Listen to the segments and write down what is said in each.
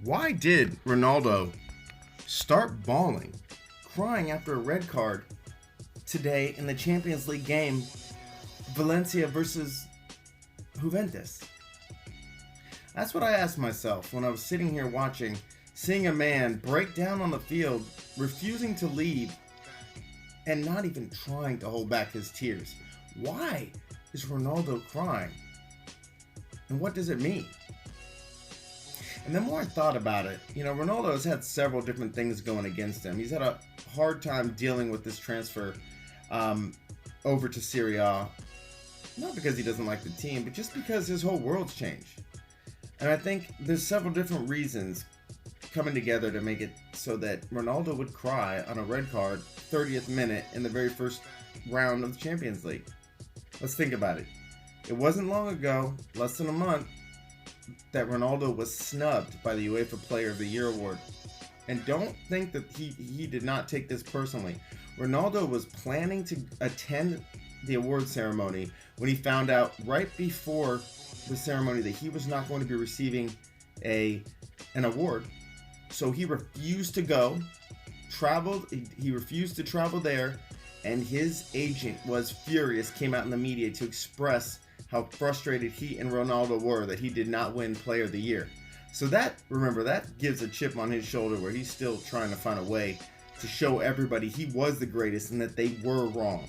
Why did Ronaldo start bawling, crying after a red card today in the Champions League game, Valencia versus Juventus? That's what I asked myself when I was sitting here watching, seeing a man break down on the field, refusing to leave, and not even trying to hold back his tears. Why is Ronaldo crying? And what does it mean? And the more I thought about it, Ronaldo has had several different things going against him. He's had a hard time dealing with this transfer over to Serie A. Not because he doesn't like the team, but just because his whole world's changed. And I think there's several different reasons coming together to make it so that Ronaldo would cry on a red card 30th minute in the very first round of the Champions League. Let's think about it. It wasn't long ago, less than a month, that Ronaldo was snubbed by the UEFA Player of the Year award. And don't think that he did not take this personally. Ronaldo was planning to attend the award ceremony when he found out right before the ceremony that he was not going to be receiving an award. So he refused to go, he refused to travel there, and his agent was furious, came out in the media to express how frustrated he and Ronaldo were that he did not win Player of the Year. So that gives a chip on his shoulder where he's still trying to find a way to show everybody he was the greatest and that they were wrong.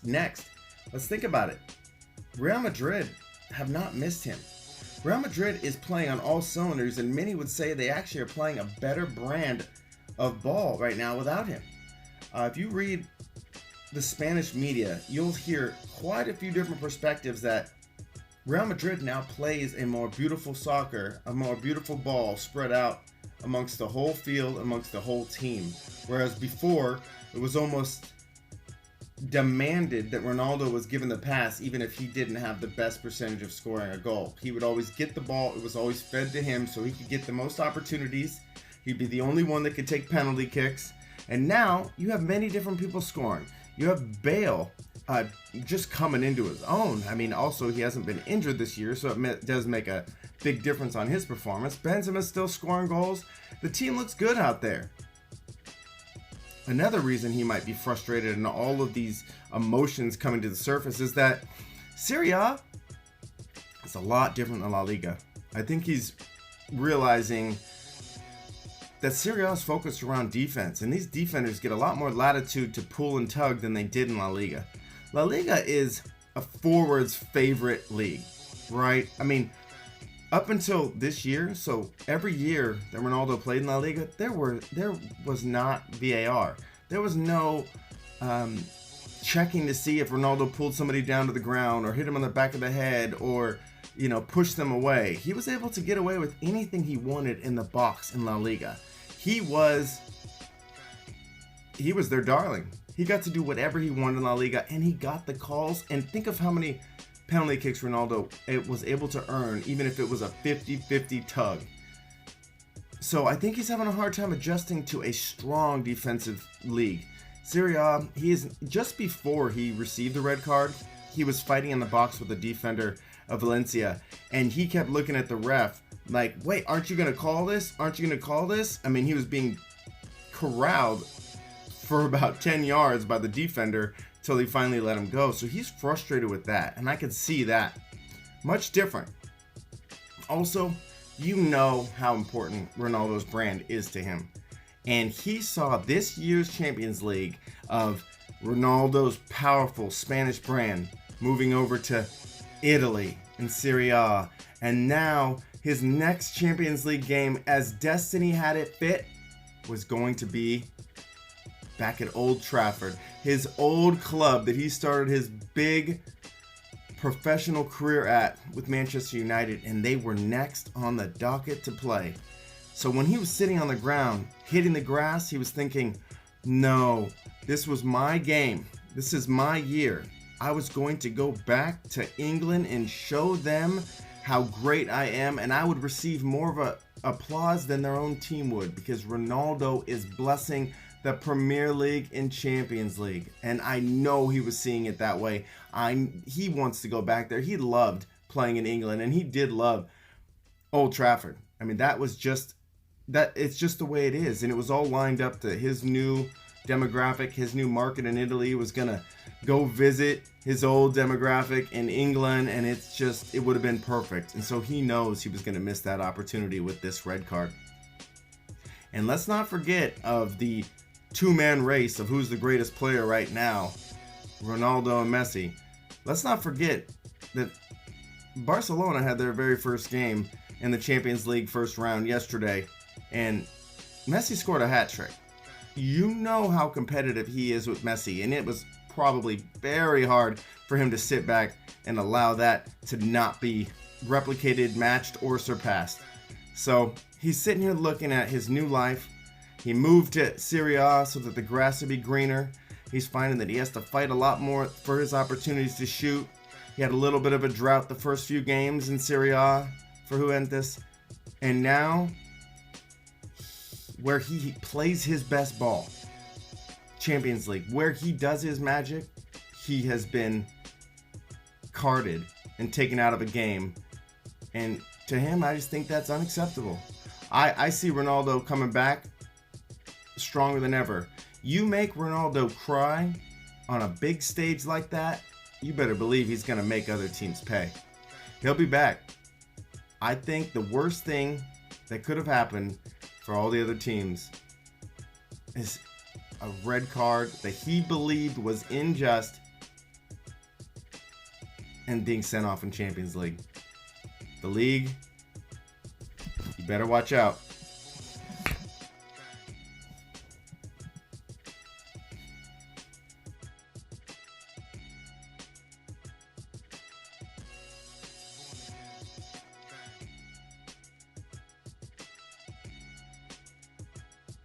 Next, let's think about it. Real Madrid have not missed him. Real Madrid is playing on all cylinders, and many would say they actually are playing a better brand of ball right now without him. If you read the Spanish media, you'll hear quite a few different perspectives that Real Madrid now plays a more beautiful soccer, a more beautiful ball spread out amongst the whole field, amongst the whole team. Whereas before, it was almost demanded that Ronaldo was given the pass even if he didn't have the best percentage of scoring a goal. He would always get the ball, it was always fed to him so he could get the most opportunities. He'd be the only one that could take penalty kicks. And now you have many different people scoring. You have Bale just coming into his own. I mean, also he hasn't been injured this year, so it does make a big difference on his performance. Benzema's still scoring goals. The team looks good out there. Another reason he might be frustrated and all of these emotions coming to the surface is that Serie A is a lot different than La Liga. I think he's realizing that Serie A is focused around defense, and these defenders get a lot more latitude to pull and tug than they did in La Liga. La Liga is a forward's favorite league, right? I mean, up until this year, so every year that Ronaldo played in La Liga, there was not VAR. There was no checking to see if Ronaldo pulled somebody down to the ground or hit him on the back of the head or pushed them away. He was able to get away with anything he wanted in the box in La Liga. He was their darling. He got to do whatever he wanted in La Liga, and he got the calls. And think of how many penalty kicks Ronaldo was able to earn, even if it was a 50-50 tug. So I think he's having a hard time adjusting to a strong defensive league. Serie A, just before he received the red card, he was fighting in the box with the defender of Valencia, and he kept looking at the ref like, wait, aren't you going to call this? Aren't you going to call this? I mean, he was being corralled for about 10 yards by the defender till he finally let him go. So he's frustrated with that, and I could see that. Much different. Also, you know how important Ronaldo's brand is to him. And he saw this year's Champions League of Ronaldo's powerful Spanish brand moving over to Italy and Serie A. And now his next Champions League game, as destiny had it fit, was going to be back at Old Trafford, his old club that he started his big professional career at with Manchester United, and they were next on the docket to play. So when he was sitting on the ground, hitting the grass, he was thinking, no, this was my game. This is my year. I was going to go back to England and show them how great I am, and I would receive more of a applause than their own team would, because Ronaldo is blessing the Premier League and Champions League, and I know he was seeing it that way. He wants to go back there. He loved playing in England, and he did love Old Trafford. I mean, that was just that. It's just the way it is, and it was all lined up to his new demographic, his new market in Italy. He was gonna go visit his old demographic in England, and it would have been perfect. And so he knows he was gonna miss that opportunity with this red card. And let's not forget of the two-man race of who's the greatest player right now, Ronaldo and Messi. Let's not forget that Barcelona had their very first game in the Champions League first round yesterday, and Messi scored a hat trick. You know how competitive he is with Messi, and it was probably very hard for him to sit back and allow that to not be replicated, matched, or surpassed. So he's sitting here looking at his new life. He moved to Serie A so that the grass would be greener. He's finding that he has to fight a lot more for his opportunities to shoot. He had a little bit of a drought the first few games in Serie A for Juventus. And now, where he plays his best ball, Champions League, where he does his magic, he has been carded and taken out of a game. And to him, I just think that's unacceptable. I see Ronaldo coming back stronger than ever. You make Ronaldo cry on a big stage like that, you better believe he's going to make other teams pay. He'll be back. I think the worst thing that could have happened for all the other teams is a red card that he believed was unjust and being sent off in Champions League. The league, you better watch out.